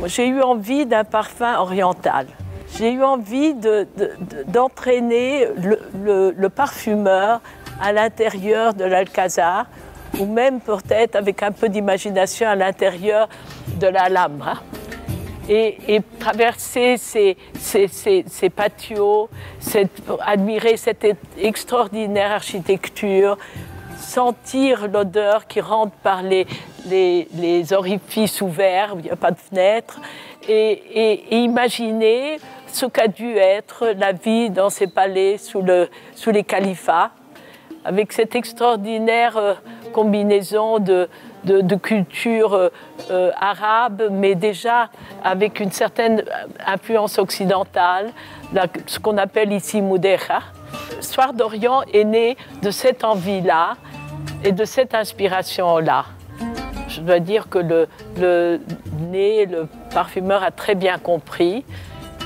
J'ai eu envie d'un parfum oriental. J'ai eu envie d'entraîner le parfumeur à l'intérieur de l'Alcazar, ou même peut-être avec un peu d'imagination à l'intérieur de l'Alhambra. Et traverser ces patios, admirer cette extraordinaire architecture, sentir l'odeur qui rentre par les orifices ouverts, où il n'y a pas de fenêtre, et imaginer ce qu'a dû être la vie dans ces palais sous les califats, avec cette extraordinaire combinaison de culture arabe, mais déjà avec une certaine influence occidentale, ce qu'on appelle ici Moudeja. Soir d'Orient est né de cette envie-là et de cette inspiration-là. Je dois dire que le parfumeur a très bien compris.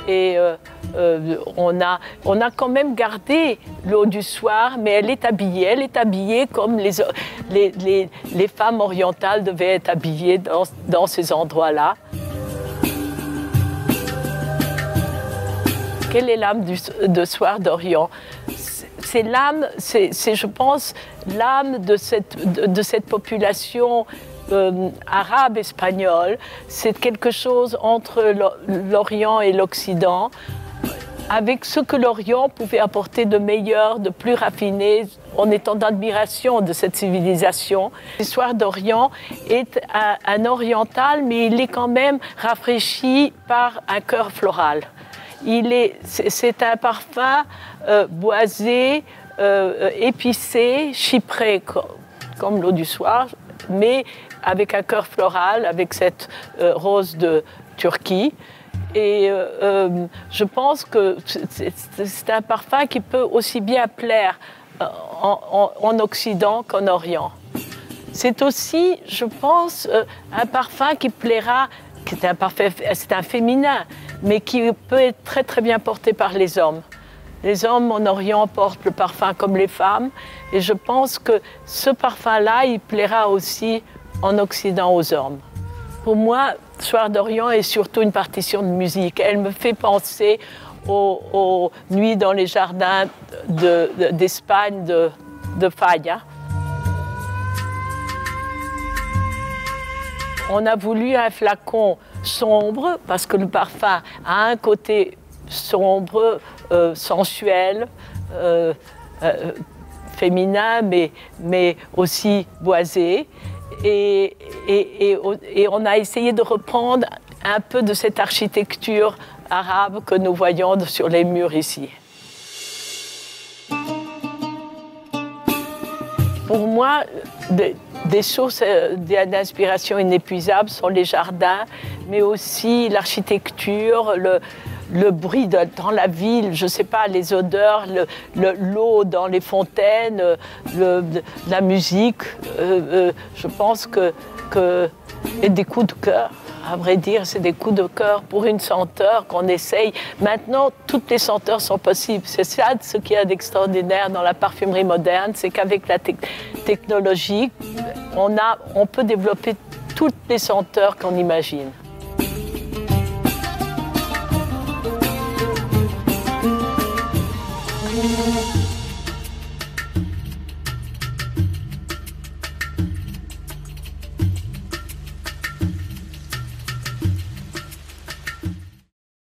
Et on a quand même gardé l'eau du soir, mais elle est habillée comme les femmes orientales devaient être habillées dans ces endroits-là. Quelle est l'âme de Soir d'Orient? C'est l'âme, je pense, l'âme de cette population arabe espagnole. C'est quelque chose entre l'Orient et l'Occident, avec ce que l'Orient pouvait apporter de meilleur, de plus raffiné, en étant d'admiration de cette civilisation. L'histoire d'Orient est un oriental, mais il est quand même rafraîchi par un cœur floral. C'est un parfum boisé, épicé, chypré, comme l'eau du soir, mais avec un cœur floral, avec cette rose de Turquie. Et je pense que c'est un parfum qui peut aussi bien plaire en Occident qu'en Orient. C'est aussi, je pense, un parfum qui plaira, c'est un féminin, mais qui peut être très très bien porté par les hommes. Les hommes en Orient portent le parfum comme les femmes, et je pense que ce parfum-là, il plaira aussi en Occident aux hommes. Pour moi, Soir d'Orient est surtout une partition de musique. Elle me fait penser aux nuits dans les jardins d'Espagne de Falla. On a voulu un flacon sombre parce que le parfum a un côté sombre, sensuel, féminin, mais aussi boisé. Et on a essayé de reprendre un peu de cette architecture arabe que nous voyons sur les murs ici. Pour moi, des sources d'inspiration inépuisables sont les jardins, mais aussi l'architecture, le bruit dans la ville, je ne sais pas, les odeurs, l'eau dans les fontaines, la musique. Je pense et des coups de cœur. À vrai dire, c'est des coups de cœur pour une senteur qu'on essaye. Maintenant, toutes les senteurs sont possibles. C'est ça ce qu'il y a d'extraordinaire dans la parfumerie moderne, c'est qu'avec la technologie, on peut développer toutes les senteurs qu'on imagine.